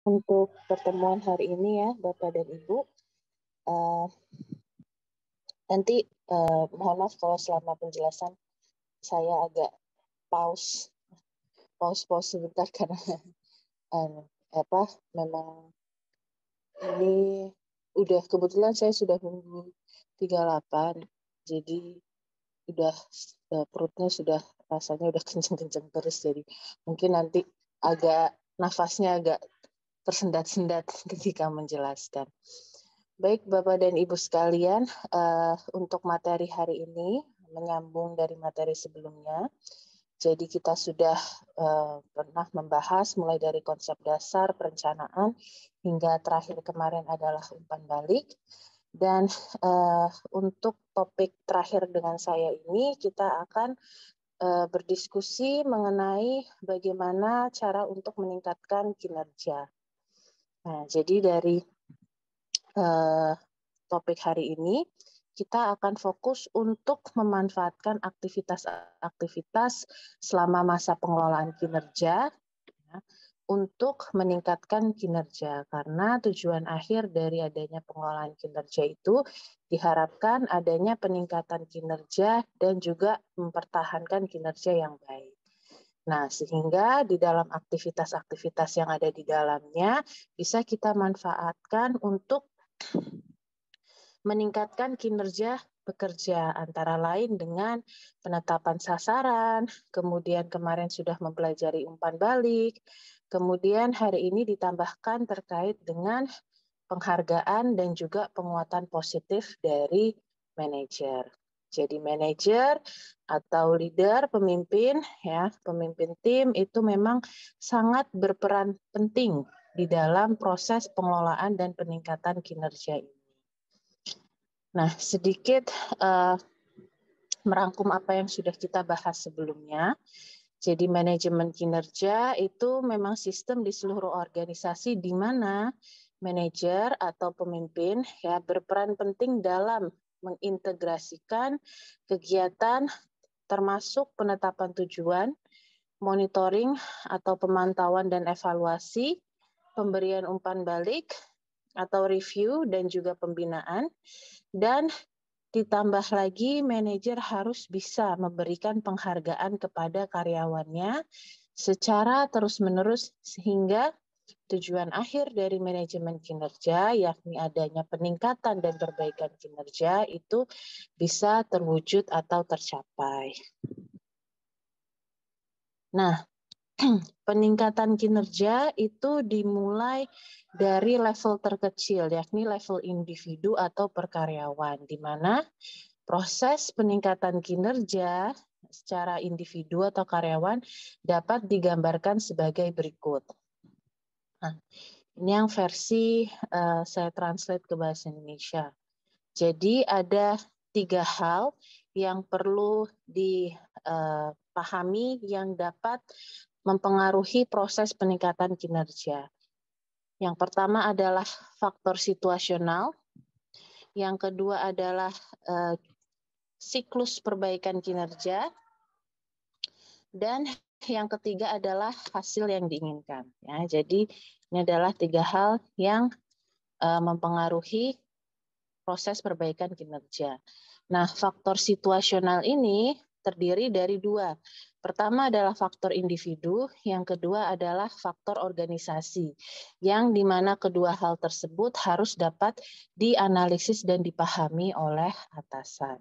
Untuk pertemuan hari ini ya, Bapak dan Ibu, uh, nanti mohon maaf kalau selama penjelasan saya agak pause sebentar karena memang ini udah kebetulan saya sudah nunggu 38, jadi udah perutnya sudah rasanya udah kenceng-kenceng terus, jadi mungkin nanti agak nafasnya agak tersendat-sendat ketika menjelaskan. Baik Bapak dan Ibu sekalian, untuk materi hari ini menyambung dari materi sebelumnya. Jadi kita sudah pernah membahas mulai dari konsep dasar perencanaan hingga terakhir kemarin adalah umpan balik. Dan untuk topik terakhir dengan saya ini kita akan berdiskusi mengenai bagaimana cara untuk meningkatkan kinerja. Nah, jadi dari topik hari ini kita akan fokus untuk memanfaatkan aktivitas-aktivitas selama masa pengelolaan kinerja ya, untuk meningkatkan kinerja, karena tujuan akhir dari adanya pengelolaan kinerja itu diharapkan adanya peningkatan kinerja dan juga mempertahankan kinerja yang baik. Nah, sehingga di dalam aktivitas-aktivitas yang ada di dalamnya bisa kita manfaatkan untuk meningkatkan kinerja bekerja, antara lain dengan penetapan sasaran, kemudian kemarin sudah mempelajari umpan balik, kemudian hari ini ditambahkan terkait dengan penghargaan dan juga penguatan positif dari manajer. Jadi manajer atau leader, pemimpin tim itu memang sangat berperan penting di dalam proses pengelolaan dan peningkatan kinerja ini. Nah, sedikit merangkum apa yang sudah kita bahas sebelumnya. Jadi manajemen kinerja itu memang sistem di seluruh organisasi di mana manajer atau pemimpin berperan penting dalam mengintegrasikan kegiatan termasuk penetapan tujuan, monitoring atau pemantauan dan evaluasi, pemberian umpan balik atau review dan juga pembinaan, dan ditambah lagi manajer harus bisa memberikan penghargaan kepada karyawannya secara terus-menerus sehingga tujuan akhir dari manajemen kinerja, yakni adanya peningkatan dan perbaikan kinerja, itu bisa terwujud atau tercapai. Nah, peningkatan kinerja itu dimulai dari level terkecil, yakni level individu atau perkaryawan, di mana proses peningkatan kinerja secara individu atau karyawan dapat digambarkan sebagai berikut. Nah, ini yang versi saya translate ke bahasa Indonesia. Jadi ada 3 hal yang perlu dipahami yang dapat mempengaruhi proses peningkatan kinerja. Yang pertama adalah faktor situasional, yang kedua adalah siklus perbaikan kinerja, dan yang ketiga adalah hasil yang diinginkan. Ya, jadi ini adalah 3 hal yang mempengaruhi proses perbaikan kinerja. Nah, faktor situasional ini terdiri dari 2. Pertama adalah faktor individu, yang kedua adalah faktor organisasi, yang dimana kedua hal tersebut harus dapat dianalisis dan dipahami oleh atasan.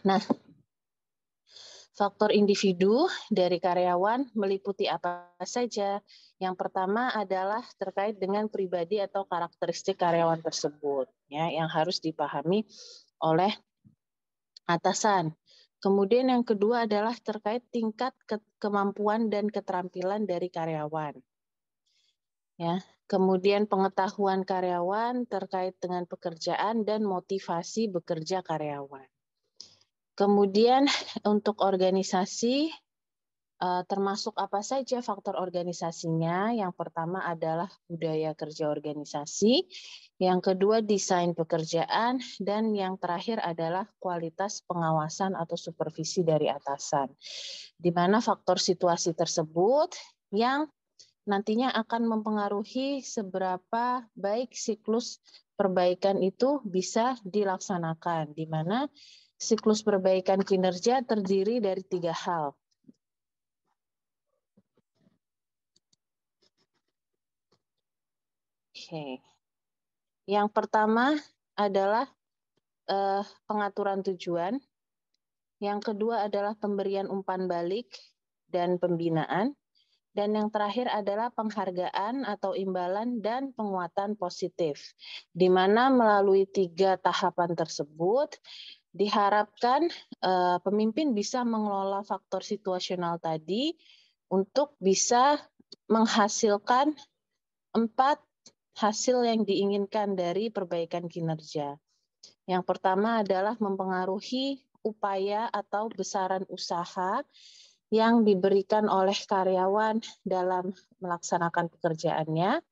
Nah, faktor individu dari karyawan meliputi apa saja? Yang pertama adalah terkait dengan pribadi atau karakteristik karyawan tersebut, ya, yang harus dipahami oleh atasan. Kemudian yang kedua adalah terkait tingkat kemampuan dan keterampilan dari karyawan. Ya, kemudian pengetahuan karyawan terkait dengan pekerjaan dan motivasi bekerja karyawan. Kemudian untuk organisasi Termasuk apa saja faktor organisasinya? Yang pertama adalah budaya kerja organisasi, yang kedua desain pekerjaan, dan yang terakhir adalah kualitas pengawasan atau supervisi dari atasan. Di mana faktor situasi tersebut yang nantinya akan mempengaruhi seberapa baik siklus perbaikan itu bisa dilaksanakan, di mana siklus perbaikan kinerja terdiri dari 3 hal. Oke. Yang pertama adalah pengaturan tujuan. Yang kedua adalah pemberian umpan balik dan pembinaan. Dan yang terakhir adalah penghargaan atau imbalan dan penguatan positif. Di mana melalui 3 tahapan tersebut diharapkan pemimpin bisa mengelola faktor situasional tadi untuk bisa menghasilkan 4 hasil yang diinginkan dari perbaikan kinerja. Yang pertama adalah mempengaruhi upaya atau besaran usaha yang diberikan oleh karyawan dalam melaksanakan pekerjaannya.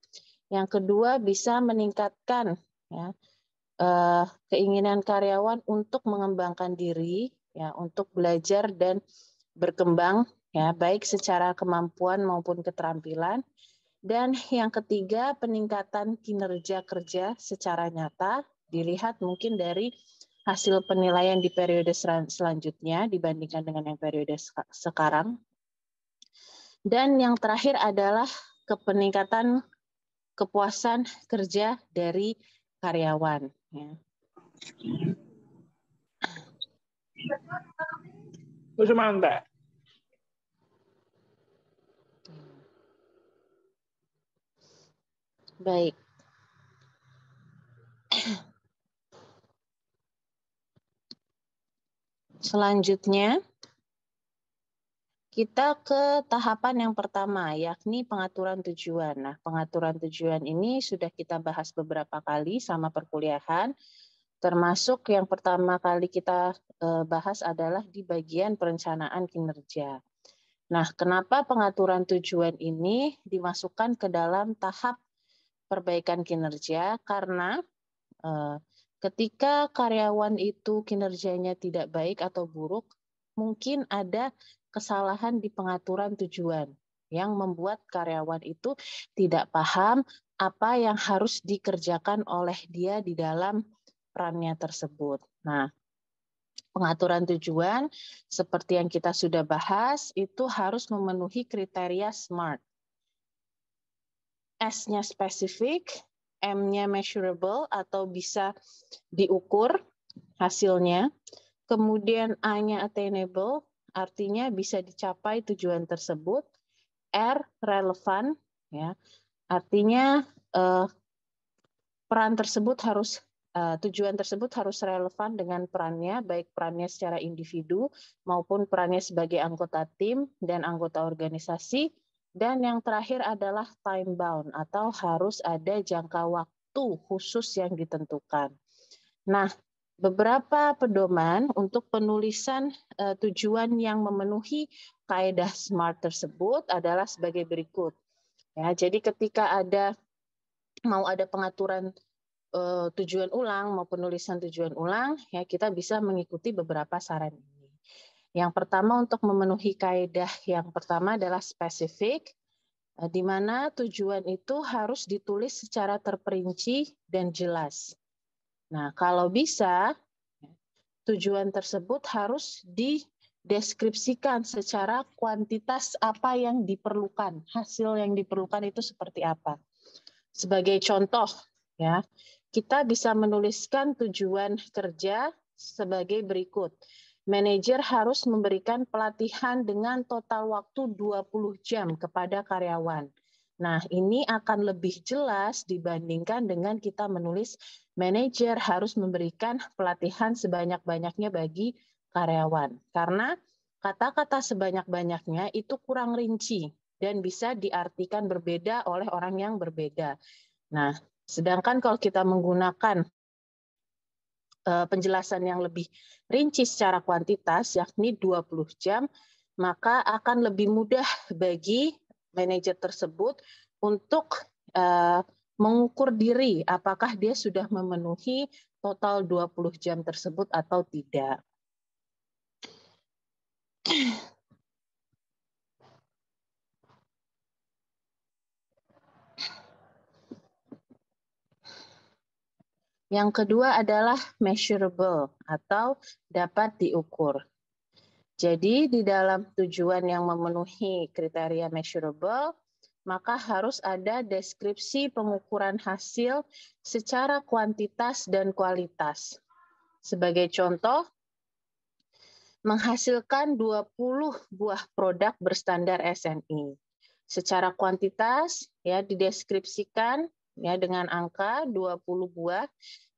Yang kedua bisa meningkatkan ya, keinginan karyawan untuk mengembangkan diri, ya, untuk belajar dan berkembang, ya, baik secara kemampuan maupun keterampilan. Dan yang ketiga, peningkatan kinerja kerja secara nyata, dilihat mungkin dari hasil penilaian di periode selanjutnya dibandingkan dengan yang periode sekarang. Dan yang terakhir adalah peningkatan kepuasan kerja dari karyawan. Ya. Baik. Selanjutnya, kita ke tahapan yang pertama, yakni pengaturan tujuan. Nah, pengaturan tujuan ini sudah kita bahas beberapa kali sama perkuliahan, termasuk yang pertama kali kita bahas adalah di bagian perencanaan kinerja. Nah, kenapa pengaturan tujuan ini dimasukkan ke dalam tahap perbaikan kinerja? Karena ketika karyawan itu kinerjanya tidak baik atau buruk, mungkin ada kesalahan di pengaturan tujuan yang membuat karyawan itu tidak paham apa yang harus dikerjakan oleh dia di dalam perannya tersebut. Nah, pengaturan tujuan seperti yang kita sudah bahas itu harus memenuhi kriteria SMART. S-nya spesifik, M-nya measurable atau bisa diukur hasilnya. Kemudian A-nya attainable, artinya bisa dicapai tujuan tersebut. R, relevan, ya, artinya peran tersebut harus tujuan tersebut harus relevan dengan perannya, baik perannya secara individu maupun perannya sebagai anggota tim dan anggota organisasi. Dan yang terakhir adalah time bound atau harus ada jangka waktu khusus yang ditentukan. Nah, beberapa pedoman untuk penulisan tujuan yang memenuhi kaidah SMART tersebut adalah sebagai berikut. Ya, jadi ketika mau ada pengaturan tujuan ulang mau penulisan tujuan ulang, ya kita bisa mengikuti beberapa saran ini. Yang pertama untuk memenuhi kaidah yang pertama adalah spesifik, di mana tujuan itu harus ditulis secara terperinci dan jelas. Nah, kalau bisa, tujuan tersebut harus dideskripsikan secara kuantitas apa yang diperlukan, hasil yang diperlukan itu seperti apa. Sebagai contoh, ya, kita bisa menuliskan tujuan kerja sebagai berikut. Manajer harus memberikan pelatihan dengan total waktu 20 jam kepada karyawan. Nah, ini akan lebih jelas dibandingkan dengan kita menulis manajer harus memberikan pelatihan sebanyak-banyaknya bagi karyawan. Karena kata-kata sebanyak-banyaknya itu kurang rinci dan bisa diartikan berbeda oleh orang yang berbeda. Nah, sedangkan kalau kita menggunakan penjelasan yang lebih rinci secara kuantitas, yakni 20 jam, maka akan lebih mudah bagi manajer tersebut untuk mengukur diri apakah dia sudah memenuhi total 20 jam tersebut atau tidak. Yang kedua adalah measurable atau dapat diukur. Jadi di dalam tujuan yang memenuhi kriteria measurable, maka harus ada deskripsi pengukuran hasil secara kuantitas dan kualitas. Sebagai contoh, menghasilkan 20 buah produk berstandar SNI. Secara kuantitas ya dideskripsikan ya dengan angka 20 buah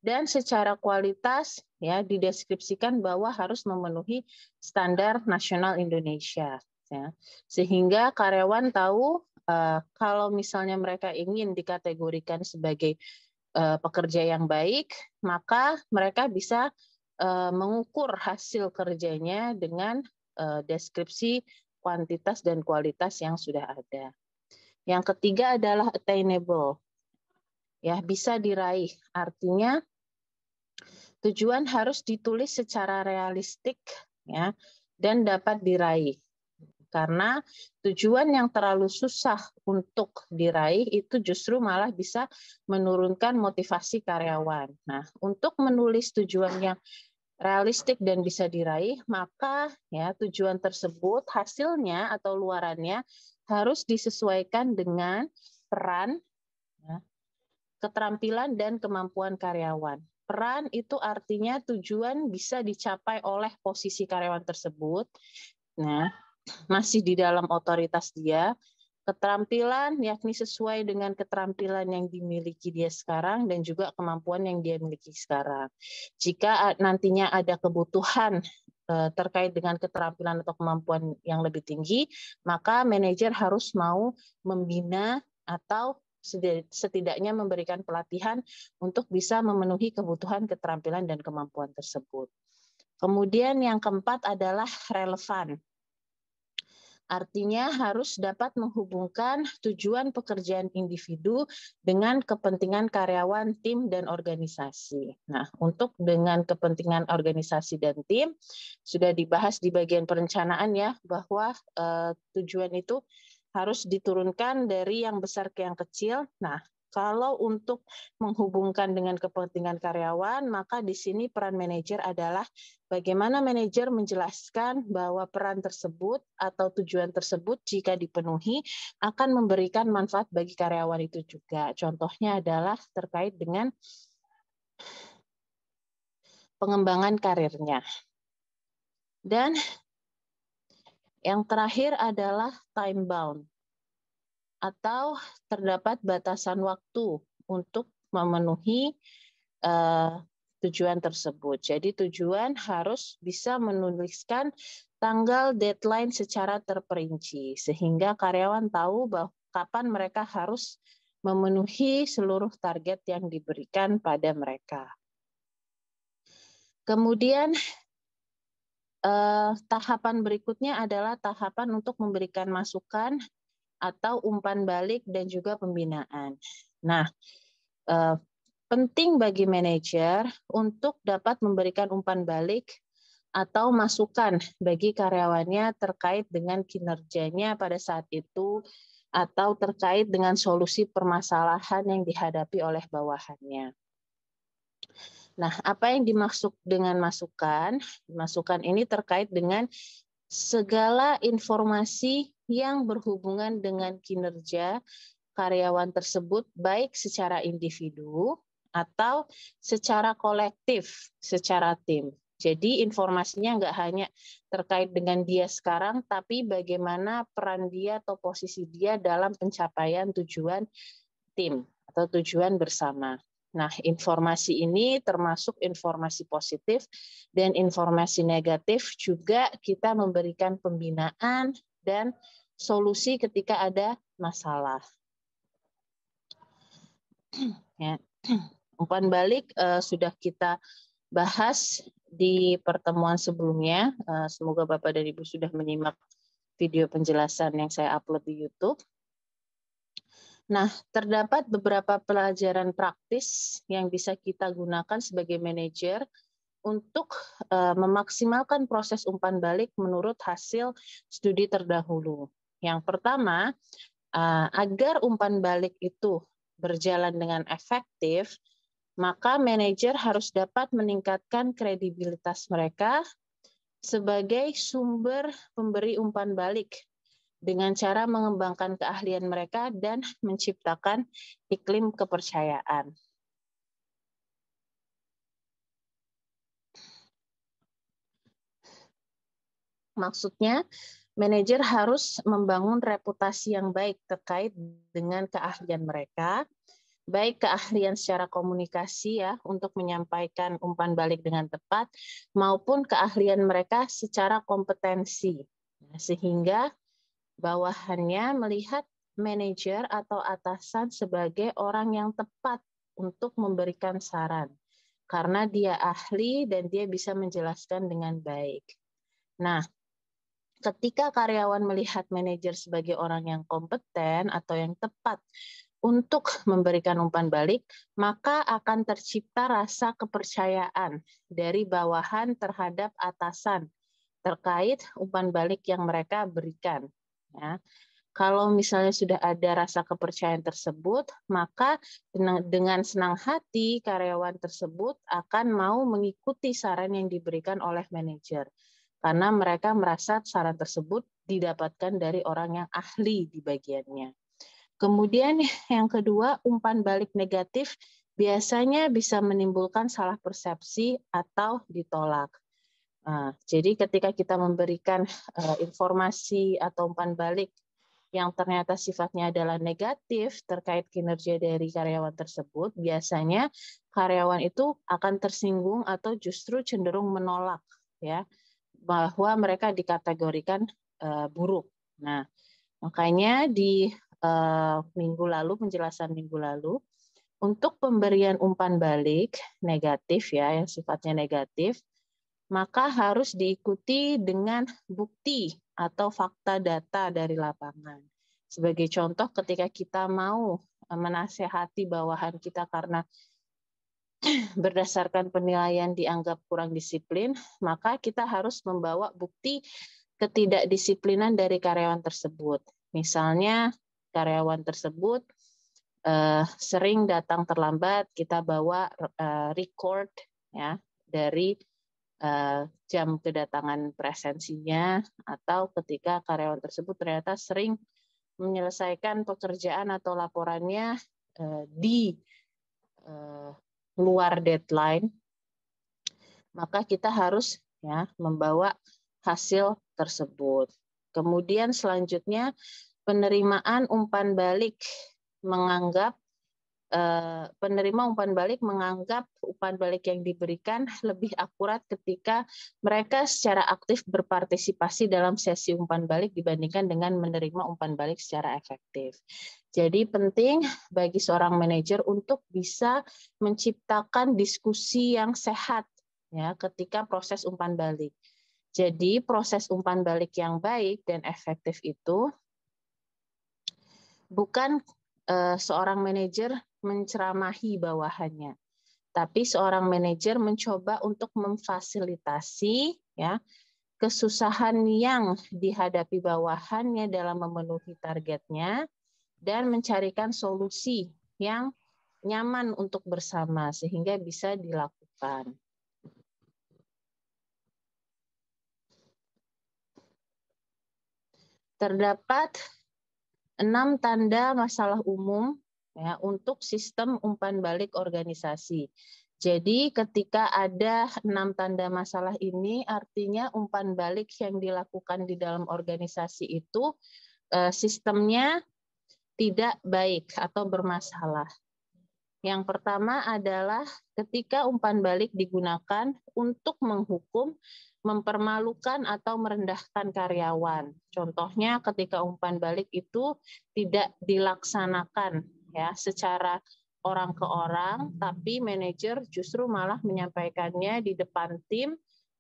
dan secara kualitas ya dideskripsikan bahwa harus memenuhi standar nasional Indonesia ya. Sehingga karyawan tahu kalau misalnya mereka ingin dikategorikan sebagai pekerja yang baik, maka mereka bisa mengukur hasil kerjanya dengan deskripsi kuantitas dan kualitas yang sudah ada. Yang ketiga adalah attainable. Ya, bisa diraih. Artinya tujuan harus ditulis secara realistik ya dan dapat diraih. Karena tujuan yang terlalu susah untuk diraih itu justru malah bisa menurunkan motivasi karyawan. Nah, untuk menulis tujuan yang realistik dan bisa diraih, maka ya tujuan tersebut hasilnya atau luarannya harus disesuaikan dengan peran, ya, keterampilan dan kemampuan karyawan. Peran itu artinya tujuan bisa dicapai oleh posisi karyawan tersebut. Nah, masih di dalam otoritas dia. Keterampilan yakni sesuai dengan keterampilan yang dimiliki dia sekarang dan juga kemampuan yang dia miliki sekarang. Jika nantinya ada kebutuhan terkait dengan keterampilan atau kemampuan yang lebih tinggi, maka manajer harus mau membina atau setidaknya memberikan pelatihan untuk bisa memenuhi kebutuhan keterampilan dan kemampuan tersebut. Kemudian yang keempat adalah relevan. Artinya harus dapat menghubungkan tujuan pekerjaan individu dengan kepentingan karyawan, tim, dan organisasi. Nah, untuk dengan kepentingan organisasi dan tim, sudah dibahas di bagian perencanaan ya, bahwa tujuan itu harus diturunkan dari yang besar ke yang kecil. Nah, kalau untuk menghubungkan dengan kepentingan karyawan, maka di sini peran manajer adalah bagaimana manajer menjelaskan bahwa peran tersebut atau tujuan tersebut jika dipenuhi akan memberikan manfaat bagi karyawan itu juga. Contohnya adalah terkait dengan pengembangan karirnya. Dan yang terakhir adalah time bound atau terdapat batasan waktu untuk memenuhi tujuan tersebut. Jadi tujuan harus bisa menuliskan tanggal deadline secara terperinci sehingga karyawan tahu bahwa kapan mereka harus memenuhi seluruh target yang diberikan pada mereka. Kemudian tahapan berikutnya adalah tahapan untuk memberikan masukan atau umpan balik dan juga pembinaan. Nah, penting bagi manajer untuk dapat memberikan umpan balik atau masukan bagi karyawannya terkait dengan kinerjanya pada saat itu atau terkait dengan solusi permasalahan yang dihadapi oleh bawahannya. Nah, apa yang dimaksud dengan masukan? Masukan ini terkait dengan segala informasi yang berhubungan dengan kinerja karyawan tersebut baik secara individu atau secara kolektif, secara tim. Jadi informasinya nggak hanya terkait dengan dia sekarang, tapi bagaimana peran dia atau posisi dia dalam pencapaian tujuan tim atau tujuan bersama. Nah, informasi ini termasuk informasi positif dan informasi negatif juga kita memberikan pembinaan dan solusi ketika ada masalah. Ya. Umpan balik sudah kita bahas di pertemuan sebelumnya. Semoga Bapak dan Ibu sudah menyimak video penjelasan yang saya upload di YouTube. Nah, terdapat beberapa pelajaran praktis yang bisa kita gunakan sebagai manajer untuk memaksimalkan proses umpan balik menurut hasil studi terdahulu. Yang pertama, agar umpan balik itu berjalan dengan efektif, maka manajer harus dapat meningkatkan kredibilitas mereka sebagai sumber pemberi umpan balik dengan cara mengembangkan keahlian mereka dan menciptakan iklim kepercayaan. Maksudnya, manajer harus membangun reputasi yang baik terkait dengan keahlian mereka, baik keahlian secara komunikasi ya untuk menyampaikan umpan balik dengan tepat, maupun keahlian mereka secara kompetensi, sehingga bawahannya melihat manajer atau atasan sebagai orang yang tepat untuk memberikan saran, karena dia ahli dan dia bisa menjelaskan dengan baik. Nah, ketika karyawan melihat manajer sebagai orang yang kompeten atau yang tepat untuk memberikan umpan balik, maka akan tercipta rasa kepercayaan dari bawahan terhadap atasan terkait umpan balik yang mereka berikan. Ya. Kalau misalnya sudah ada rasa kepercayaan tersebut, maka dengan senang hati karyawan tersebut akan mau mengikuti saran yang diberikan oleh manajer. Karena mereka merasa saran tersebut didapatkan dari orang yang ahli di bagiannya. Kemudian yang kedua, umpan balik negatif biasanya bisa menimbulkan salah persepsi atau ditolak. Jadi ketika kita memberikan informasi atau umpan balik yang ternyata sifatnya adalah negatif terkait kinerja dari karyawan tersebut, biasanya karyawan itu akan tersinggung atau justru cenderung menolak, ya, bahwa mereka dikategorikan buruk. Nah, makanya di penjelasan minggu lalu, untuk pemberian umpan balik negatif ya, yang sifatnya negatif, maka harus diikuti dengan bukti atau fakta data dari lapangan. Sebagai contoh, ketika kita mau menasehati bawahan kita karena berdasarkan penilaian dianggap kurang disiplin, maka kita harus membawa bukti ketidakdisiplinan dari karyawan tersebut. Misalnya, karyawan tersebut sering datang terlambat, kita bawa record ya dari jam kedatangan presensinya, atau ketika karyawan tersebut ternyata sering menyelesaikan pekerjaan atau laporannya di luar deadline, maka kita harus ya membawa hasil tersebut. Kemudian selanjutnya penerimaan umpan balik menganggap penerima umpan balik menganggap umpan balik yang diberikan lebih akurat ketika mereka secara aktif berpartisipasi dalam sesi umpan balik dibandingkan dengan menerima umpan balik secara efektif. Jadi penting bagi seorang manajer untuk bisa menciptakan diskusi yang sehat ya ketika proses umpan balik. Jadi proses umpan balik yang baik dan efektif itu bukan seorang manajer menceramahi bawahannya, tapi seorang manajer mencoba untuk memfasilitasi ya kesusahan yang dihadapi bawahannya dalam memenuhi targetnya dan mencarikan solusi yang nyaman untuk bersama sehingga bisa dilakukan. Terdapat 6 tanda masalah umum ya, untuk sistem umpan balik organisasi. Jadi ketika ada 6 tanda masalah ini, artinya umpan balik yang dilakukan di dalam organisasi itu sistemnya tidak baik atau bermasalah. Yang pertama adalah ketika umpan balik digunakan untuk menghukum, mempermalukan atau merendahkan karyawan. Contohnya ketika umpan balik itu tidak dilaksanakan ya secara orang ke orang, tapi manajer justru malah menyampaikannya di depan tim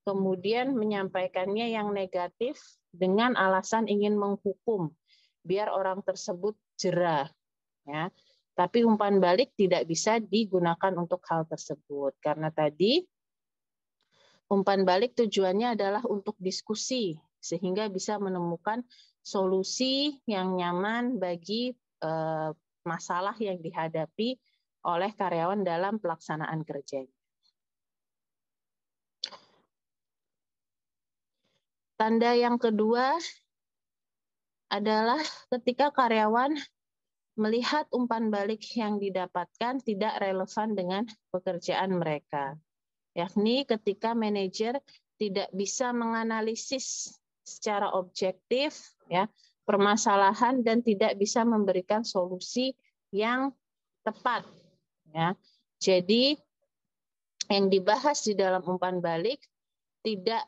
kemudian menyampaikannya yang negatif dengan alasan ingin menghukum, biar orang tersebut jera. Ya. Tapi umpan balik tidak bisa digunakan untuk hal tersebut. Karena tadi umpan balik tujuannya adalah untuk diskusi, sehingga bisa menemukan solusi yang nyaman bagi masalah yang dihadapi oleh karyawan dalam pelaksanaan kerjanya. Tanda yang kedua adalah ketika karyawan melihat umpan balik yang didapatkan tidak relevan dengan pekerjaan mereka. Yakni ketika manajer tidak bisa menganalisis secara objektif ya permasalahan dan tidak bisa memberikan solusi yang tepat ya. Jadi yang dibahas di dalam umpan balik tidak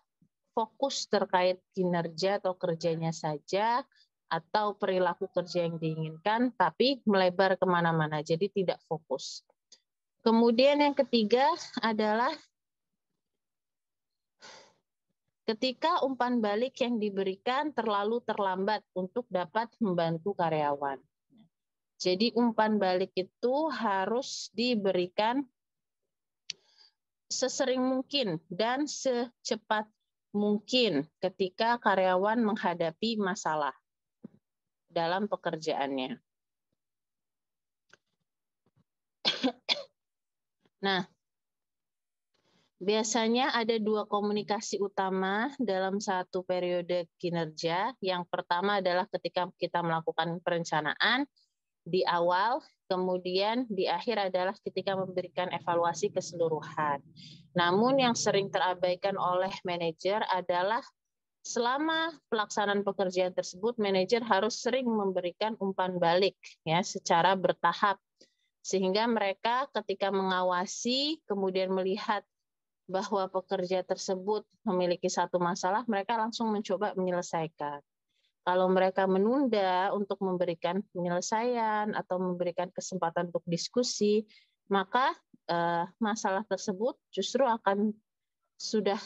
fokus terkait kinerja atau kerjanya saja atau perilaku kerja yang diinginkan, tapi melebar kemana-mana, jadi tidak fokus. Kemudian yang ketiga adalah ketika umpan balik yang diberikan terlalu terlambat untuk dapat membantu karyawan. Jadi umpan balik itu harus diberikan sesering mungkin dan secepat mungkin ketika karyawan menghadapi masalah dalam pekerjaannya. Nah, biasanya ada dua komunikasi utama dalam satu periode kinerja. Yang pertama adalah ketika kita melakukan perencanaan di awal, kemudian di akhir adalah ketika memberikan evaluasi keseluruhan. Namun yang sering terabaikan oleh manajer adalah selama pelaksanaan pekerjaan tersebut, manajer harus sering memberikan umpan balik ya secara bertahap, sehingga mereka ketika mengawasi kemudian melihat bahwa pekerja tersebut memiliki satu masalah, mereka langsung mencoba menyelesaikan. Kalau mereka menunda untuk memberikan penyelesaian atau memberikan kesempatan untuk diskusi, maka masalah tersebut justru akan sudah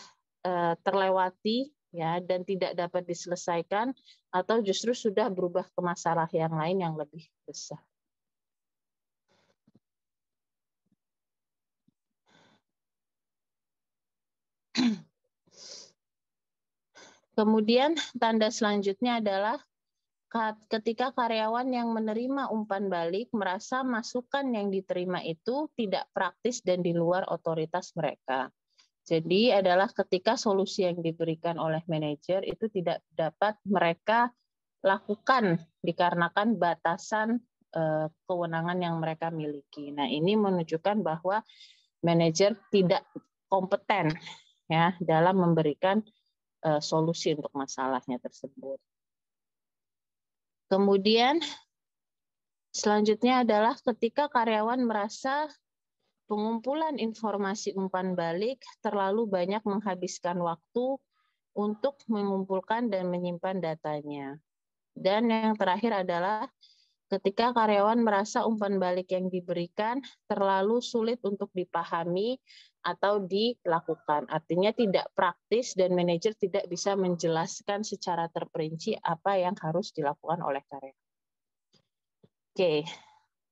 terlewati ya dan tidak dapat diselesaikan atau justru sudah berubah ke masalah yang lain yang lebih besar. Kemudian tanda selanjutnya adalah ketika karyawan yang menerima umpan balik merasa masukan yang diterima itu tidak praktis dan di luar otoritas mereka. Jadi adalah ketika solusi yang diberikan oleh manajer itu tidak dapat mereka lakukan dikarenakan batasan kewenangan yang mereka miliki. Nah, ini menunjukkan bahwa manajer tidak kompeten ya dalam memberikan solusi untuk masalahnya tersebut. Kemudian selanjutnya adalah ketika karyawan merasa pengumpulan informasi umpan balik terlalu banyak menghabiskan waktu untuk mengumpulkan dan menyimpan datanya. Dan yang terakhir adalah ketika karyawan merasa umpan balik yang diberikan terlalu sulit untuk dipahami atau dilakukan. Artinya tidak praktis dan manajer tidak bisa menjelaskan secara terperinci apa yang harus dilakukan oleh karyawan. Oke.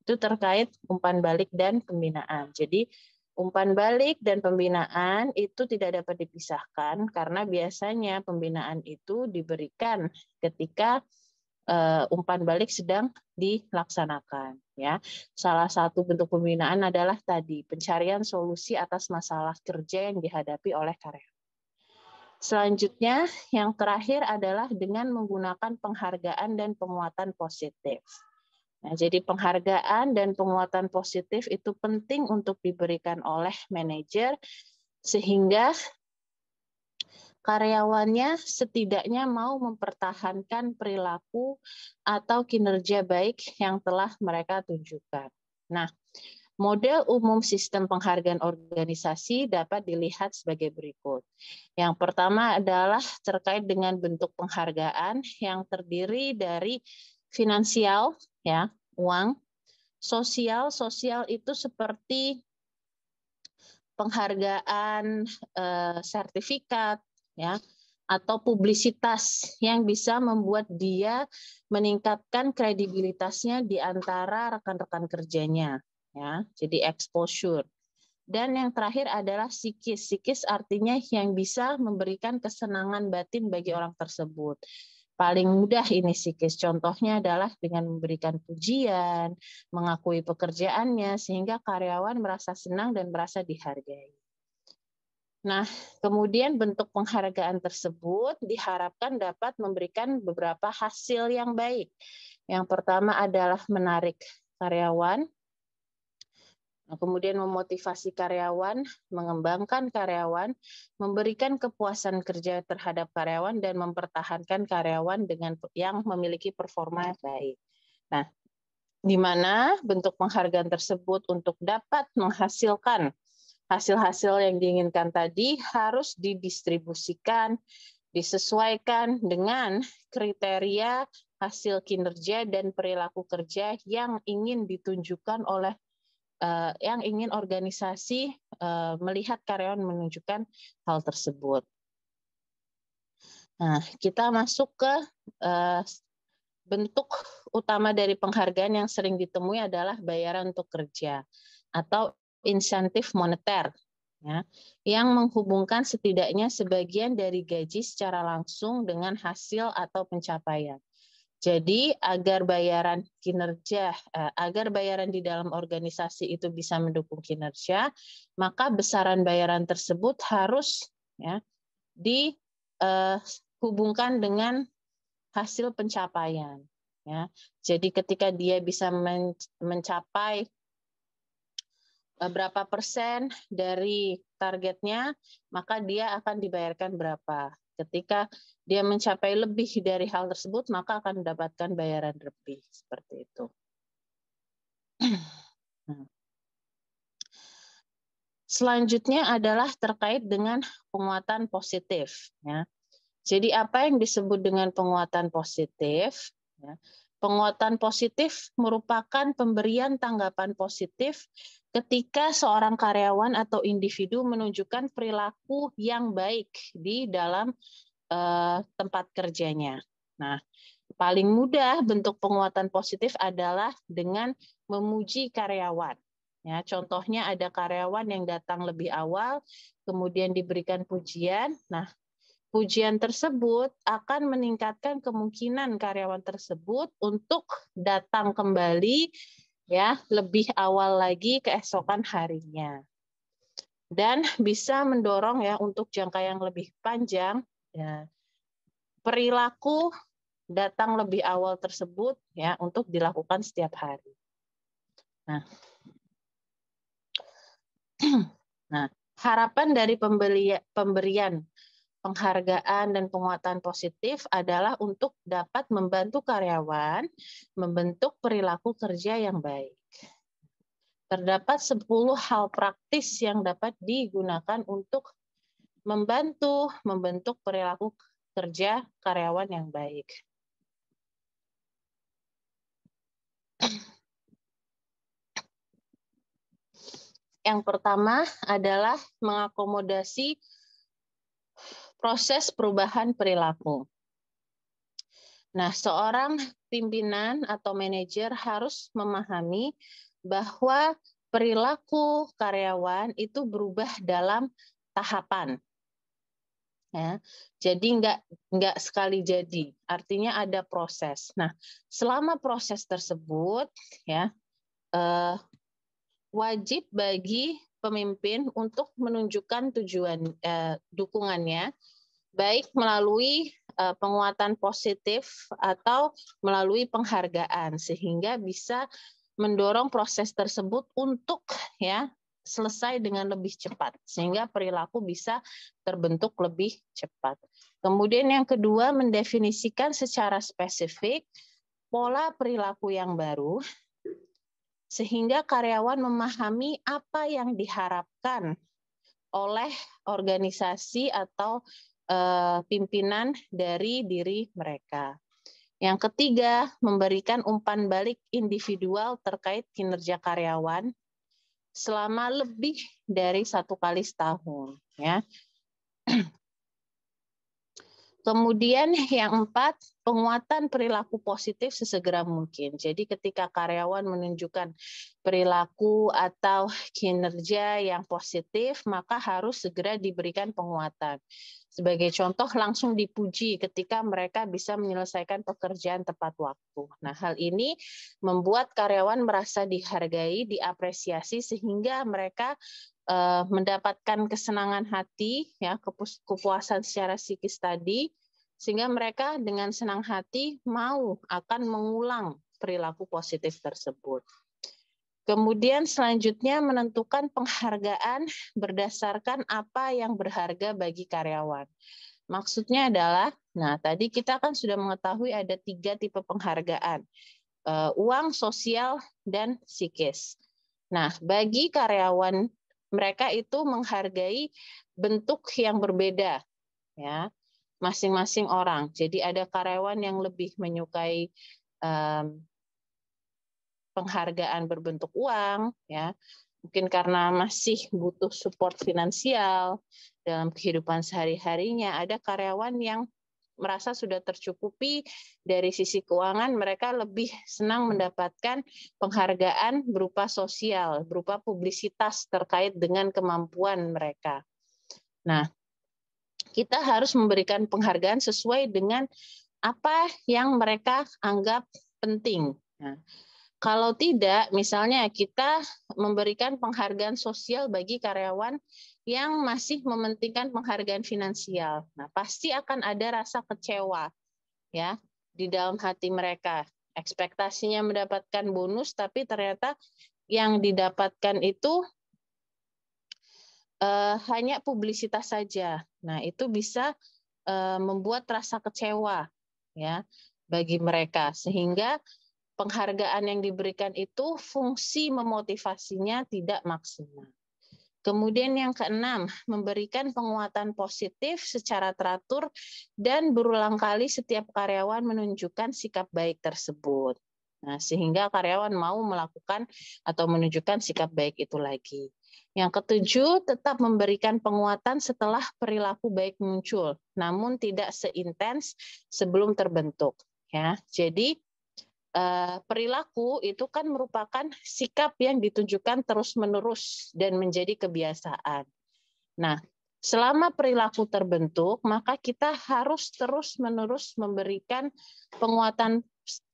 Itu terkait umpan balik dan pembinaan. Jadi umpan balik dan pembinaan itu tidak dapat dipisahkan karena biasanya pembinaan itu diberikan ketika umpan balik sedang dilaksanakan. Ya, salah satu bentuk pembinaan adalah tadi pencarian solusi atas masalah kerja yang dihadapi oleh karyawan. Selanjutnya, yang terakhir adalah dengan menggunakan penghargaan dan penguatan positif. Nah, jadi penghargaan dan penguatan positif itu penting untuk diberikan oleh manajer sehingga karyawannya setidaknya mau mempertahankan perilaku atau kinerja baik yang telah mereka tunjukkan. Nah, model umum sistem penghargaan organisasi dapat dilihat sebagai berikut. Yang pertama adalah terkait dengan bentuk penghargaan yang terdiri dari finansial, ya, uang, sosial itu seperti penghargaan, sertifikat, ya, atau publisitas yang bisa membuat dia meningkatkan kredibilitasnya di antara rekan-rekan kerjanya, ya. Jadi exposure. Dan yang terakhir adalah psikis. Psikis artinya yang bisa memberikan kesenangan batin bagi orang tersebut. Paling mudah ini psikis. Contohnya adalah dengan memberikan pujian, mengakui pekerjaannya, sehingga karyawan merasa senang dan merasa dihargai. Nah, kemudian bentuk penghargaan tersebut diharapkan dapat memberikan beberapa hasil yang baik. Yang pertama adalah menarik karyawan, kemudian memotivasi karyawan, mengembangkan karyawan, memberikan kepuasan kerja terhadap karyawan, dan mempertahankan karyawan dengan yang memiliki performa baik. Nah, di mana bentuk penghargaan tersebut untuk dapat menghasilkan hasil-hasil yang diinginkan tadi harus didistribusikan, disesuaikan dengan kriteria hasil kinerja dan perilaku kerja yang ingin ditunjukkan oleh yang ingin organisasi melihat karyawan menunjukkan hal tersebut. Nah, kita masuk ke bentuk utama dari penghargaan yang sering ditemui adalah bayaran untuk kerja atau insentif moneter, ya, yang menghubungkan setidaknya sebagian dari gaji secara langsung dengan hasil atau pencapaian. Jadi agar bayaran kinerja, agar bayaran di dalam organisasi itu bisa mendukung kinerja, maka besaran bayaran tersebut harus, ya, dihubungkan dengan hasil pencapaian. Ya, jadi ketika dia bisa mencapai berapa persen dari targetnya, maka dia akan dibayarkan berapa. Ketika dia mencapai lebih dari hal tersebut, maka akan mendapatkan bayaran lebih, seperti itu. Selanjutnya adalah terkait dengan penguatan positif. Ya. Jadi apa yang disebut dengan penguatan positif? Ya. Penguatan positif merupakan pemberian tanggapan positif ketika seorang karyawan atau individu menunjukkan perilaku yang baik di dalam tempat kerjanya. Nah, paling mudah bentuk penguatan positif adalah dengan memuji karyawan. Ya, contohnya ada karyawan yang datang lebih awal, kemudian diberikan pujian. Nah, pujian tersebut akan meningkatkan kemungkinan karyawan tersebut untuk datang kembali, ya, lebih awal lagi keesokan harinya. Dan bisa mendorong, ya, untuk jangka yang lebih panjang, ya, perilaku datang lebih awal tersebut, ya, untuk dilakukan setiap hari. Nah, harapan dari pemberian penghargaan dan penguatan positif adalah untuk dapat membantu karyawan membentuk perilaku kerja yang baik. Terdapat 10 hal praktis yang dapat digunakan untuk membantu membentuk perilaku kerja karyawan yang baik. Yang pertama adalah mengakomodasi proses perubahan perilaku. Nah, seorang pimpinan atau manajer harus memahami bahwa perilaku karyawan itu berubah dalam tahapan. Ya, jadi nggak sekali jadi, artinya ada proses. Nah, selama proses tersebut, ya, wajib bagi pemimpin untuk menunjukkan tujuan dukungannya, baik melalui penguatan positif atau melalui penghargaan, sehingga bisa mendorong proses tersebut untuk, ya, selesai dengan lebih cepat, sehingga perilaku bisa terbentuk lebih cepat. Kemudian yang kedua, mendefinisikan secara spesifik pola perilaku yang baru, sehingga karyawan memahami apa yang diharapkan oleh organisasi atau pimpinan dari diri mereka. Yang ketiga, memberikan umpan balik individual terkait kinerja karyawan. selama lebih dari 1 kali setahun, ya. Kemudian yang 4, penguatan perilaku positif sesegera mungkin. Jadi ketika karyawan menunjukkan perilaku atau kinerja yang positif, maka harus segera diberikan penguatan. Sebagai contoh, langsung dipuji ketika mereka bisa menyelesaikan pekerjaan tepat waktu. Nah, hal ini membuat karyawan merasa dihargai, diapresiasi, sehingga mereka mendapatkan kesenangan hati, ya, kepuasan secara psikis tadi, sehingga mereka dengan senang hati mau akan mengulang perilaku positif tersebut. Kemudian selanjutnya menentukan penghargaan berdasarkan apa yang berharga bagi karyawan. Maksudnya adalah, nah tadi kita kan sudah mengetahui ada 3 tipe penghargaan, uang, sosial, dan psikis. Nah, bagi karyawan, mereka itu menghargai bentuk yang berbeda, ya, masing-masing orang. Jadi ada karyawan yang lebih menyukai penghargaan berbentuk uang, ya, mungkin karena masih butuh support finansial dalam kehidupan sehari-harinya. Ada karyawan yang merasa sudah tercukupi dari sisi keuangan, mereka lebih senang mendapatkan penghargaan berupa sosial, berupa publisitas terkait dengan kemampuan mereka. Nah, kita harus memberikan penghargaan sesuai dengan apa yang mereka anggap penting. Nah, kalau tidak, misalnya kita memberikan penghargaan sosial bagi karyawan yang masih mementingkan penghargaan finansial. Nah, pasti akan ada rasa kecewa, ya, di dalam hati mereka. Ekspektasinya mendapatkan bonus, tapi ternyata yang didapatkan itu hanya publisitas saja. Nah, itu bisa membuat rasa kecewa, ya, bagi mereka, sehingga penghargaan yang diberikan itu fungsi memotivasinya tidak maksimal. Kemudian yang keenam, memberikan penguatan positif secara teratur dan berulang kali setiap karyawan menunjukkan sikap baik tersebut. Nah, sehingga karyawan mau melakukan atau menunjukkan sikap baik itu lagi. Yang ketujuh, tetap memberikan penguatan setelah perilaku baik muncul, namun tidak seintens sebelum terbentuk. Ya, jadi perilaku itu kan merupakan sikap yang ditunjukkan terus-menerus dan menjadi kebiasaan. Nah, selama perilaku terbentuk, maka kita harus terus-menerus memberikan penguatan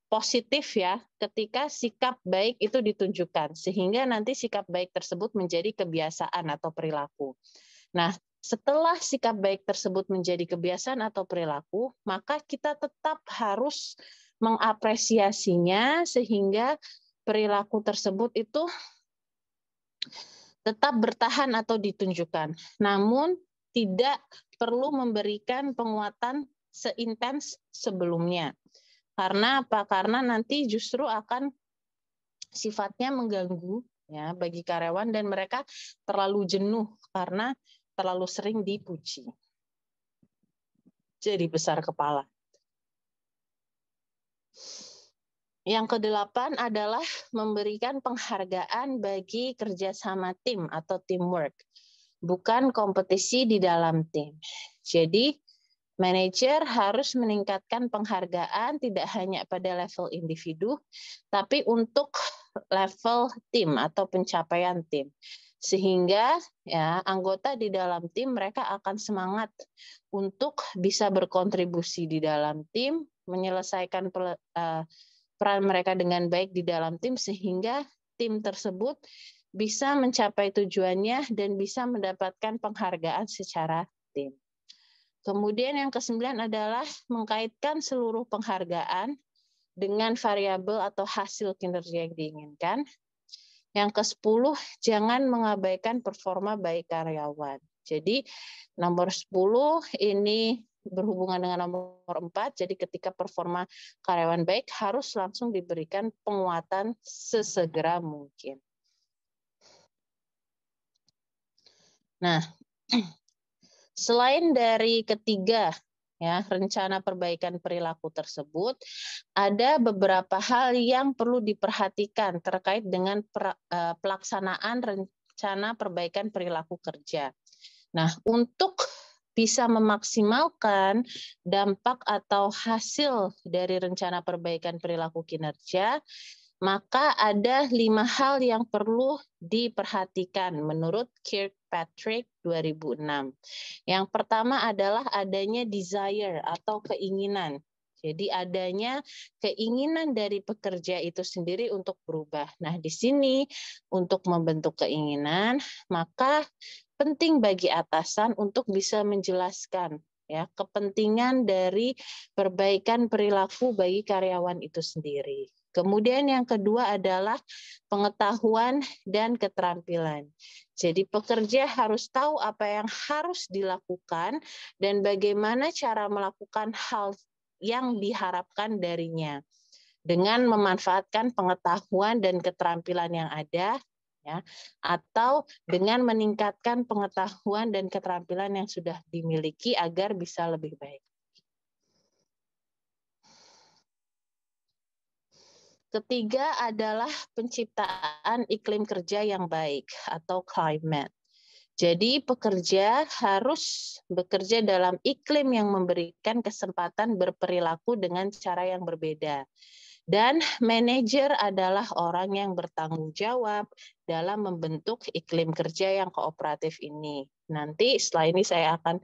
positif, ya, ketika sikap baik itu ditunjukkan, sehingga nanti sikap baik tersebut menjadi kebiasaan atau perilaku. Nah, setelah sikap baik tersebut menjadi kebiasaan atau perilaku, maka kita tetap harus mengapresiasinya sehingga perilaku tersebut itu tetap bertahan atau ditunjukkan. Namun tidak perlu memberikan penguatan seintens sebelumnya. Karena apa? Karena nanti justru akan sifatnya mengganggu, ya, bagi karyawan, dan mereka terlalu jenuh karena terlalu sering dipuji. Jadi besar kepala. Yang kedelapan adalah memberikan penghargaan bagi kerjasama tim atau teamwork, bukan kompetisi di dalam tim. Jadi, manajer harus meningkatkan penghargaan tidak hanya pada level individu, tapi untuk level tim atau pencapaian tim. Sehingga, ya, anggota di dalam tim mereka akan semangat untuk bisa berkontribusi di dalam tim, menyelesaikan peran mereka dengan baik di dalam tim, sehingga tim tersebut bisa mencapai tujuannya dan bisa mendapatkan penghargaan secara tim. Kemudian yang ke-9 adalah mengkaitkan seluruh penghargaan dengan variabel atau hasil kinerja yang diinginkan. Yang ke-10, jangan mengabaikan performa baik karyawan. Jadi nomor 10 ini berhubungan dengan nomor 4, jadi ketika performa karyawan baik harus langsung diberikan penguatan sesegera mungkin. Nah, selain dari ketiga ya, rencana perbaikan perilaku tersebut, ada beberapa hal yang perlu diperhatikan terkait dengan pelaksanaan rencana perbaikan perilaku kerja. Nah, untuk bisa memaksimalkan dampak atau hasil dari rencana perbaikan perilaku kinerja, maka ada 5 hal yang perlu diperhatikan menurut Kirkpatrick 2006. Yang pertama adalah adanya desire atau keinginan. Jadi adanya keinginan dari pekerja itu sendiri untuk berubah. Nah, di sini untuk membentuk keinginan, maka penting bagi atasan untuk bisa menjelaskan ya kepentingan dari perbaikan perilaku bagi karyawan itu sendiri. Kemudian yang kedua adalah pengetahuan dan keterampilan. Jadi pekerja harus tahu apa yang harus dilakukan dan bagaimana cara melakukan hal yang diharapkan darinya dengan memanfaatkan pengetahuan dan keterampilan yang ada, ya, atau dengan meningkatkan pengetahuan dan keterampilan yang sudah dimiliki agar bisa lebih baik. Ketiga adalah penciptaan iklim kerja yang baik atau climate. Jadi pekerja harus bekerja dalam iklim yang memberikan kesempatan berperilaku dengan cara yang berbeda. Dan manajer adalah orang yang bertanggung jawab dalam membentuk iklim kerja yang kooperatif ini. Nanti setelah ini saya akan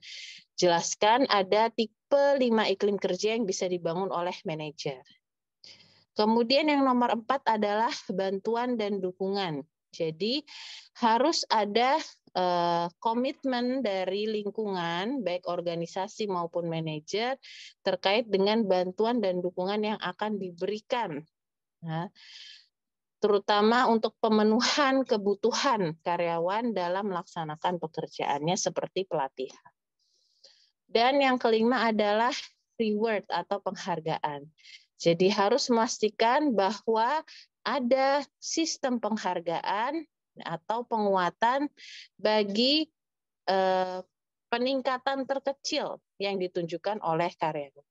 jelaskan ada tipe 5 iklim kerja yang bisa dibangun oleh manajer. Kemudian yang nomor 4 adalah bantuan dan dukungan. Jadi harus ada komitmen dari lingkungan, baik organisasi maupun manajer, terkait dengan bantuan dan dukungan yang akan diberikan. Nah, terutama untuk pemenuhan kebutuhan karyawan dalam melaksanakan pekerjaannya seperti pelatihan. Dan yang kelima adalah reward atau penghargaan. Jadi harus memastikan bahwa ada sistem penghargaan atau penguatan bagi peningkatan terkecil yang ditunjukkan oleh karyawan.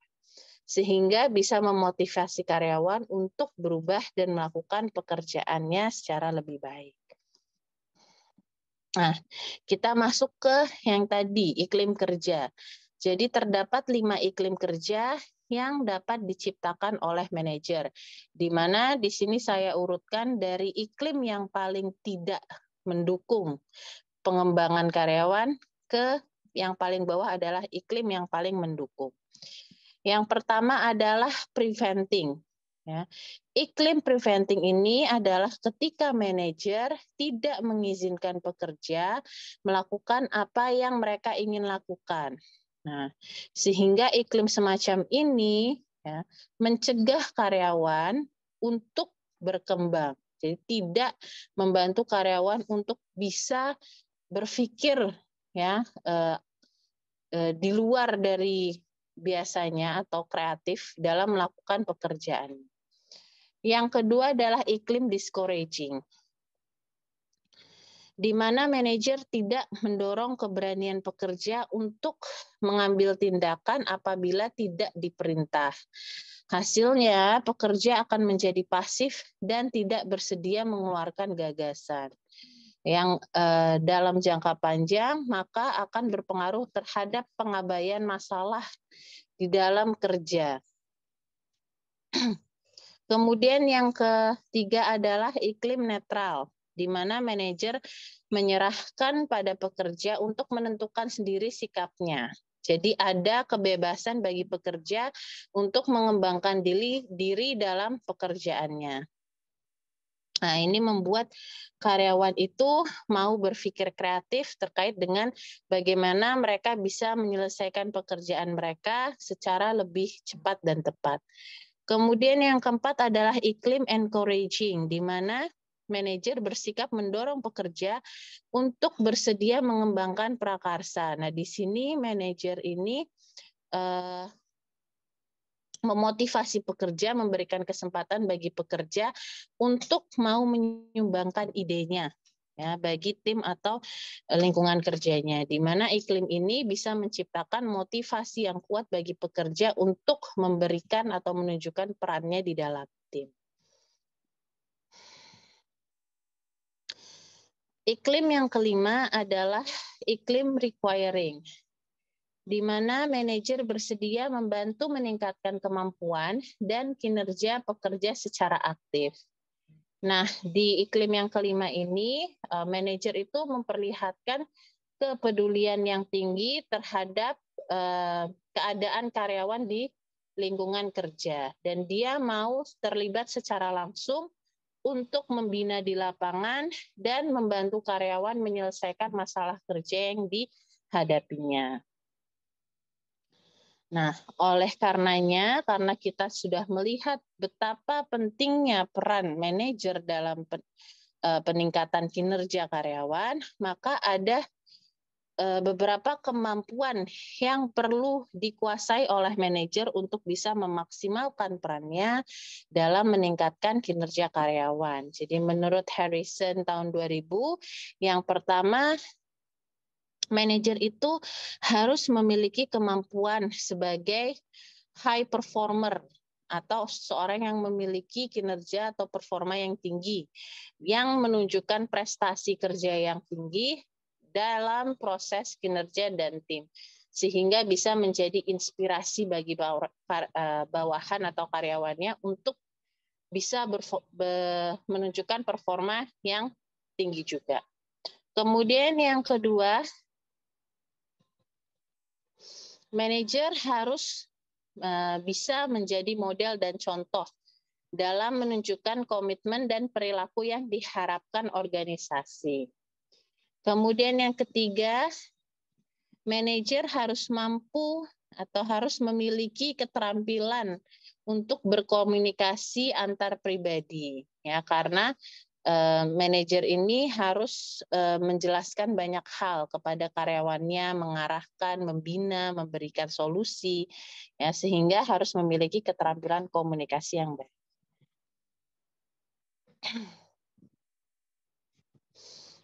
Sehingga bisa memotivasi karyawan untuk berubah dan melakukan pekerjaannya secara lebih baik. Nah, kita masuk ke yang tadi, iklim kerja. Jadi terdapat 5 iklim kerja yang dapat diciptakan oleh manajer. Di mana di sini saya urutkan dari iklim yang paling tidak mendukung pengembangan karyawan ke yang paling bawah adalah iklim yang paling mendukung. Yang pertama adalah preventing. Ya. Iklim preventing ini adalah ketika manajer tidak mengizinkan pekerja melakukan apa yang mereka ingin lakukan. Nah, sehingga iklim semacam ini ya, mencegah karyawan untuk berkembang. Jadi tidak membantu karyawan untuk bisa berpikir ya di luar dari biasanya atau kreatif dalam melakukan pekerjaan. Yang kedua adalah iklim discouraging, di mana manajer tidak mendorong keberanian pekerja untuk mengambil tindakan apabila tidak diperintah. Hasilnya, pekerja akan menjadi pasif dan tidak bersedia mengeluarkan gagasan yang dalam jangka panjang maka akan berpengaruh terhadap pengabaian masalah di dalam kerja. Kemudian yang ketiga adalah iklim netral, di mana manajer menyerahkan pada pekerja untuk menentukan sendiri sikapnya. Jadi ada kebebasan bagi pekerja untuk mengembangkan diri dalam pekerjaannya. Nah, ini membuat karyawan itu mau berpikir kreatif terkait dengan bagaimana mereka bisa menyelesaikan pekerjaan mereka secara lebih cepat dan tepat. Kemudian yang keempat adalah iklim encouraging, di mana manajer bersikap mendorong pekerja untuk bersedia mengembangkan prakarsa. Nah, di sini manajer ini memotivasi pekerja, memberikan kesempatan bagi pekerja untuk mau menyumbangkan idenya. ya bagi tim atau lingkungan kerjanya, di mana iklim ini bisa menciptakan motivasi yang kuat bagi pekerja untuk memberikan atau menunjukkan perannya di dalam tim. Iklim yang kelima adalah iklim requiring, di mana manajer bersedia membantu meningkatkan kemampuan dan kinerja pekerja secara aktif. Nah, di iklim yang kelima ini, manajer itu memperlihatkan kepedulian yang tinggi terhadap keadaan karyawan di lingkungan kerja, dan dia mau terlibat secara langsung untuk membina di lapangan dan membantu karyawan menyelesaikan masalah kerja yang dihadapinya. Nah, oleh karenanya, karena kita sudah melihat betapa pentingnya peran manajer dalam peningkatan kinerja karyawan, maka ada beberapa kemampuan yang perlu dikuasai oleh manajer untuk bisa memaksimalkan perannya dalam meningkatkan kinerja karyawan. Jadi menurut Harrison tahun 2000, yang pertama, manajer itu harus memiliki kemampuan sebagai high performer atau seorang yang memiliki kinerja atau performa yang tinggi, yang menunjukkan prestasi kerja yang tinggi dalam proses kinerja dan tim, sehingga bisa menjadi inspirasi bagi bawahan atau karyawannya untuk bisa menunjukkan performa yang tinggi juga. Kemudian yang kedua, manajer harus bisa menjadi model dan contoh dalam menunjukkan komitmen dan perilaku yang diharapkan organisasi. Kemudian yang ketiga, manajer harus mampu atau harus memiliki keterampilan untuk berkomunikasi antar pribadi, ya, karena manajer ini harus menjelaskan banyak hal kepada karyawannya, mengarahkan, membina, memberikan solusi, ya, sehingga harus memiliki keterampilan komunikasi yang baik.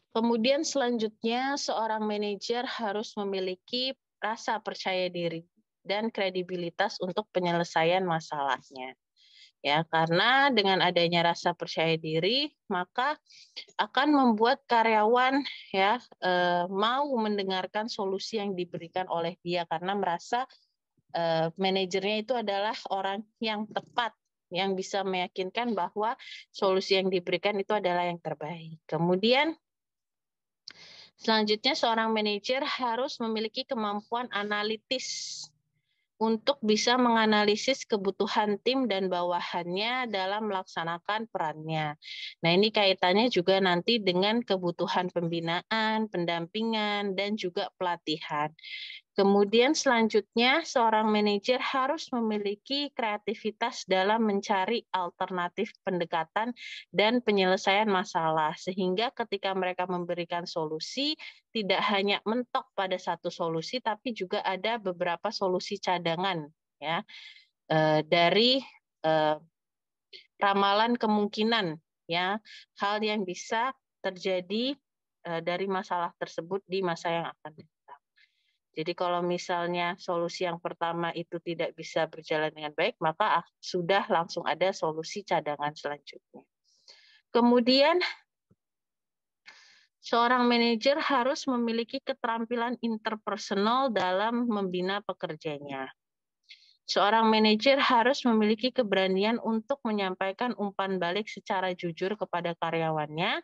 Kemudian selanjutnya, seorang manajer harus memiliki rasa percaya diri dan kredibilitas untuk penyelesaian masalahnya. Ya, karena dengan adanya rasa percaya diri, maka akan membuat karyawan ya mau mendengarkan solusi yang diberikan oleh dia karena merasa manajernya itu adalah orang yang tepat, yang bisa meyakinkan bahwa solusi yang diberikan itu adalah yang terbaik. Kemudian selanjutnya, seorang manajer harus memiliki kemampuan analitis untuk bisa menganalisis kebutuhan tim dan bawahannya dalam melaksanakan perannya. Nah, ini kaitannya juga nanti dengan kebutuhan pembinaan, pendampingan, dan juga pelatihan. Kemudian selanjutnya, seorang manajer harus memiliki kreativitas dalam mencari alternatif pendekatan dan penyelesaian masalah, sehingga ketika mereka memberikan solusi, tidak hanya mentok pada satu solusi, tapi juga ada beberapa solusi cadangan, ya, dari ramalan kemungkinan, ya, hal yang bisa terjadi dari masalah tersebut di masa yang akan datang. Jadi kalau misalnya solusi yang pertama itu tidak bisa berjalan dengan baik, maka sudah langsung ada solusi cadangan selanjutnya. Kemudian seorang manajer harus memiliki keterampilan interpersonal dalam membina pekerjanya. Seorang manajer harus memiliki keberanian untuk menyampaikan umpan balik secara jujur kepada karyawannya.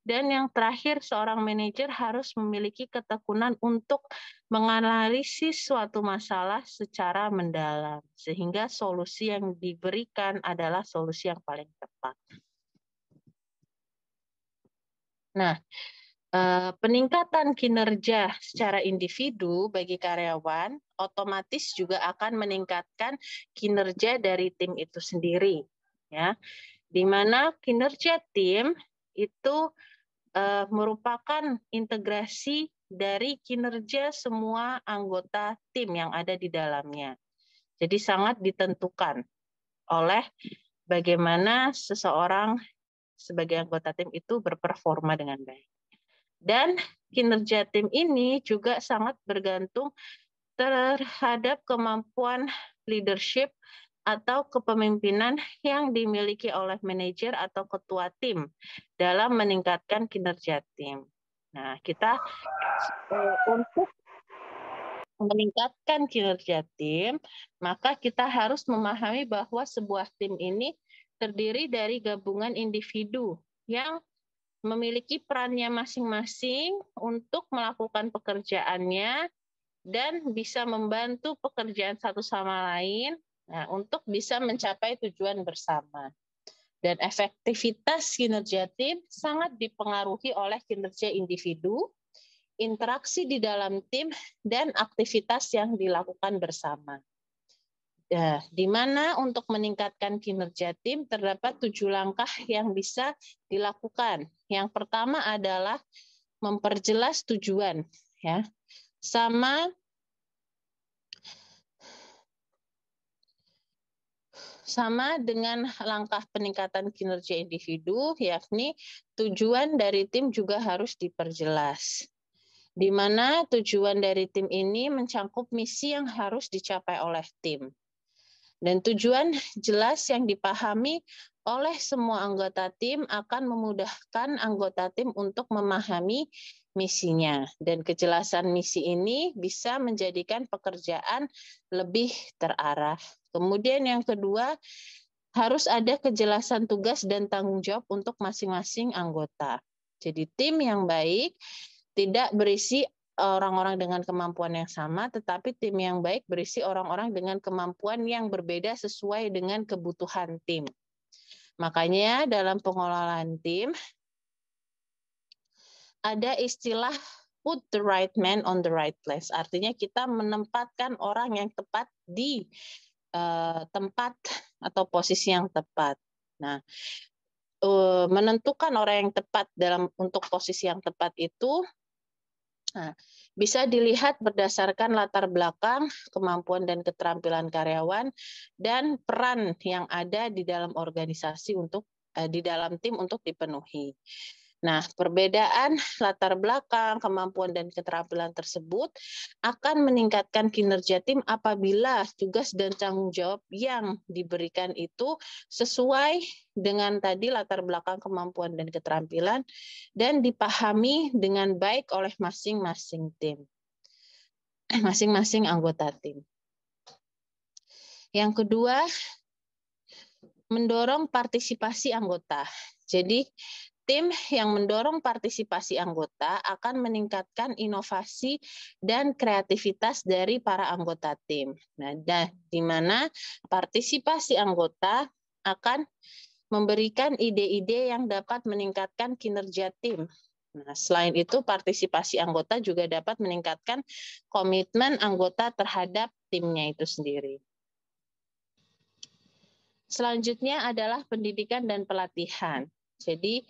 Dan yang terakhir, seorang manajer harus memiliki ketekunan untuk menganalisis suatu masalah secara mendalam, sehingga solusi yang diberikan adalah solusi yang paling tepat. Nah, peningkatan kinerja secara individu bagi karyawan otomatis juga akan meningkatkan kinerja dari tim itu sendiri, ya, di mana kinerja tim itu merupakan integrasi dari kinerja semua anggota tim yang ada di dalamnya. Jadi sangat ditentukan oleh bagaimana seseorang sebagai anggota tim itu berperforma dengan baik. Dan kinerja tim ini juga sangat bergantung terhadap kemampuan leadership atau kepemimpinan yang dimiliki oleh manajer atau ketua tim dalam meningkatkan kinerja tim. Nah, kita untuk meningkatkan kinerja tim, maka kita harus memahami bahwa sebuah tim ini terdiri dari gabungan individu yang memiliki perannya masing-masing untuk melakukan pekerjaannya dan bisa membantu pekerjaan satu sama lain untuk bisa mencapai tujuan bersama. Dan efektivitas kinerja tim sangat dipengaruhi oleh kinerja individu, interaksi di dalam tim, dan aktivitas yang dilakukan bersama. Di mana untuk meningkatkan kinerja tim terdapat 7 langkah yang bisa dilakukan. Yang pertama adalah memperjelas tujuan, ya. Sama dengan langkah peningkatan kinerja individu, yakni tujuan dari tim juga harus diperjelas. Di mana tujuan dari tim ini mencakup misi yang harus dicapai oleh tim. Dan tujuan jelas yang dipahami oleh semua anggota tim akan memudahkan anggota tim untuk memahami misinya. Dan kejelasan misi ini bisa menjadikan pekerjaan lebih terarah. Kemudian yang kedua, harus ada kejelasan tugas dan tanggung jawab untuk masing-masing anggota. Jadi tim yang baik tidak berisi orang-orang dengan kemampuan yang sama, tetapi tim yang baik berisi orang-orang dengan kemampuan yang berbeda sesuai dengan kebutuhan tim. Makanya dalam pengelolaan tim, ada istilah put the right man on the right place. Artinya kita menempatkan orang yang tepat di tempat atau posisi yang tepat. Nah, menentukan orang yang tepat untuk posisi yang tepat itu bisa dilihat berdasarkan latar belakang, kemampuan dan keterampilan karyawan, dan peran yang ada di dalam organisasi di dalam tim untuk dipenuhi. Nah, perbedaan latar belakang, kemampuan dan keterampilan tersebut akan meningkatkan kinerja tim apabila tugas dan tanggung jawab yang diberikan itu sesuai dengan tadi latar belakang, kemampuan dan keterampilan dan dipahami dengan baik oleh masing-masing tim, masing-masing anggota tim. Yang kedua, mendorong partisipasi anggota. Jadi, tim yang mendorong partisipasi anggota akan meningkatkan inovasi dan kreativitas dari para anggota tim. Nah, di mana partisipasi anggota akan memberikan ide-ide yang dapat meningkatkan kinerja tim. Nah, selain itu, partisipasi anggota juga dapat meningkatkan komitmen anggota terhadap timnya itu sendiri. Selanjutnya adalah pendidikan dan pelatihan. Jadi,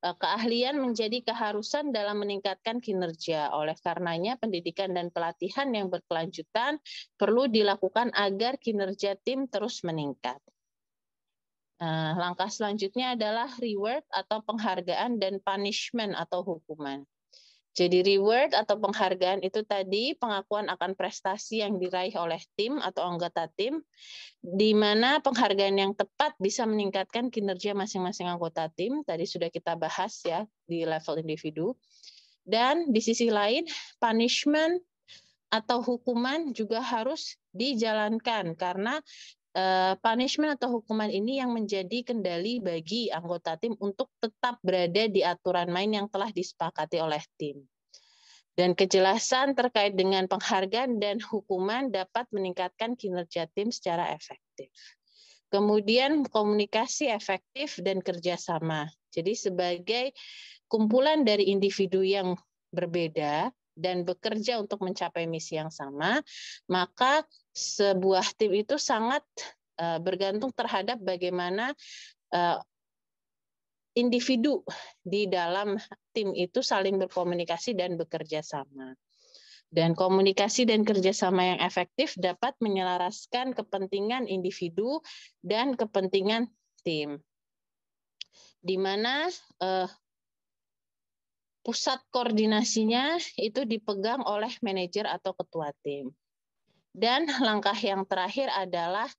keahlian menjadi keharusan dalam meningkatkan kinerja. Oleh karenanya, pendidikan dan pelatihan yang berkelanjutan perlu dilakukan agar kinerja tim terus meningkat. Langkah selanjutnya adalah reward atau penghargaan dan punishment atau hukuman. Jadi reward atau penghargaan itu tadi pengakuan akan prestasi yang diraih oleh tim atau anggota tim, di mana penghargaan yang tepat bisa meningkatkan kinerja masing-masing anggota tim. Tadi sudah kita bahas ya di level individu. Dan di sisi lain, punishment atau hukuman juga harus dijalankan karena punishment atau hukuman ini yang menjadi kendali bagi anggota tim untuk tetap berada di aturan main yang telah disepakati oleh tim. Dan kejelasan terkait dengan penghargaan dan hukuman dapat meningkatkan kinerja tim secara efektif. Kemudian komunikasi efektif dan kerjasama. Jadi sebagai kumpulan dari individu yang berbeda dan bekerja untuk mencapai misi yang sama, maka sebuah tim itu sangat bergantung terhadap bagaimana individu di dalam tim itu saling berkomunikasi dan bekerja sama. Dan komunikasi dan kerjasama yang efektif dapat menyelaraskan kepentingan individu dan kepentingan tim. Di mana pusat koordinasinya itu dipegang oleh manajer atau ketua tim. Dan langkah yang terakhir adalah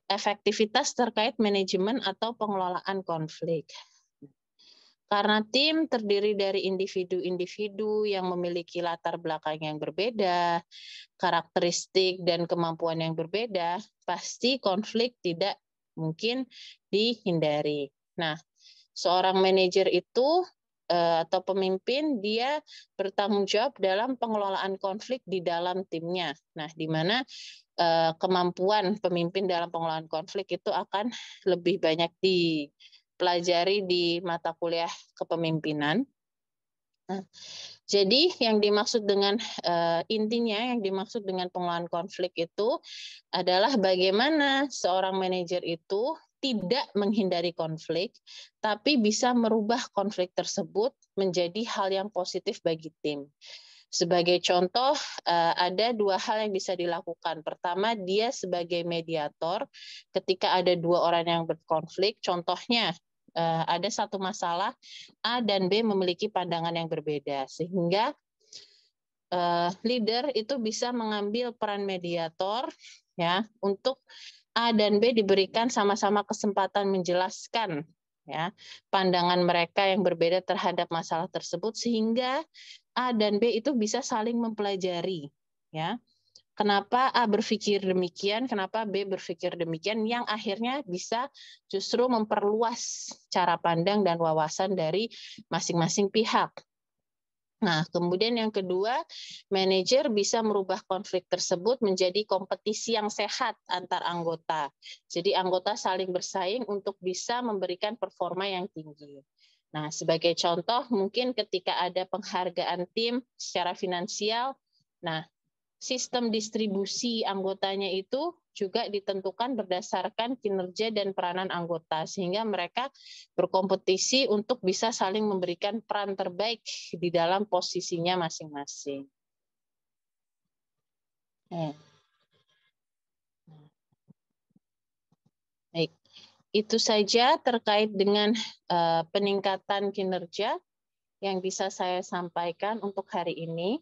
efektivitas terkait manajemen atau pengelolaan konflik. Karena tim terdiri dari individu-individu yang memiliki latar belakang yang berbeda, karakteristik dan kemampuan yang berbeda, pasti konflik tidak mungkin dihindari. Nah, seorang manajer itu atau pemimpin, dia bertanggung jawab dalam pengelolaan konflik di dalam timnya. Nah, di mana kemampuan pemimpin dalam pengelolaan konflik itu akan lebih banyak dipelajari di mata kuliah kepemimpinan. Nah, jadi yang dimaksud dengan intinya yang dimaksud dengan pengelolaan konflik itu adalah bagaimana seorang manajer itu tidak menghindari konflik, tapi bisa merubah konflik tersebut menjadi hal yang positif bagi tim. Sebagai contoh, ada dua hal yang bisa dilakukan. Pertama, dia sebagai mediator ketika ada dua orang yang berkonflik. Contohnya, ada satu masalah, A dan B memiliki pandangan yang berbeda. Sehingga leader itu bisa mengambil peran mediator ya untuk A dan B diberikan sama-sama kesempatan menjelaskan ya pandangan mereka yang berbeda terhadap masalah tersebut sehingga A dan B itu bisa saling mempelajari ya. Kenapa A berpikir demikian, kenapa B berpikir demikian yang akhirnya bisa justru memperluas cara pandang dan wawasan dari masing-masing pihak. Nah, kemudian yang kedua, manajer bisa merubah konflik tersebut menjadi kompetisi yang sehat antar anggota. Jadi anggota saling bersaing untuk bisa memberikan performa yang tinggi. Nah, sebagai contoh, mungkin ketika ada penghargaan tim secara finansial, nah, sistem distribusi anggotanya itu juga ditentukan berdasarkan kinerja dan peranan anggota, sehingga mereka berkompetisi untuk bisa saling memberikan peran terbaik di dalam posisinya masing-masing. Baik, itu saja terkait dengan peningkatan kinerja yang bisa saya sampaikan untuk hari ini.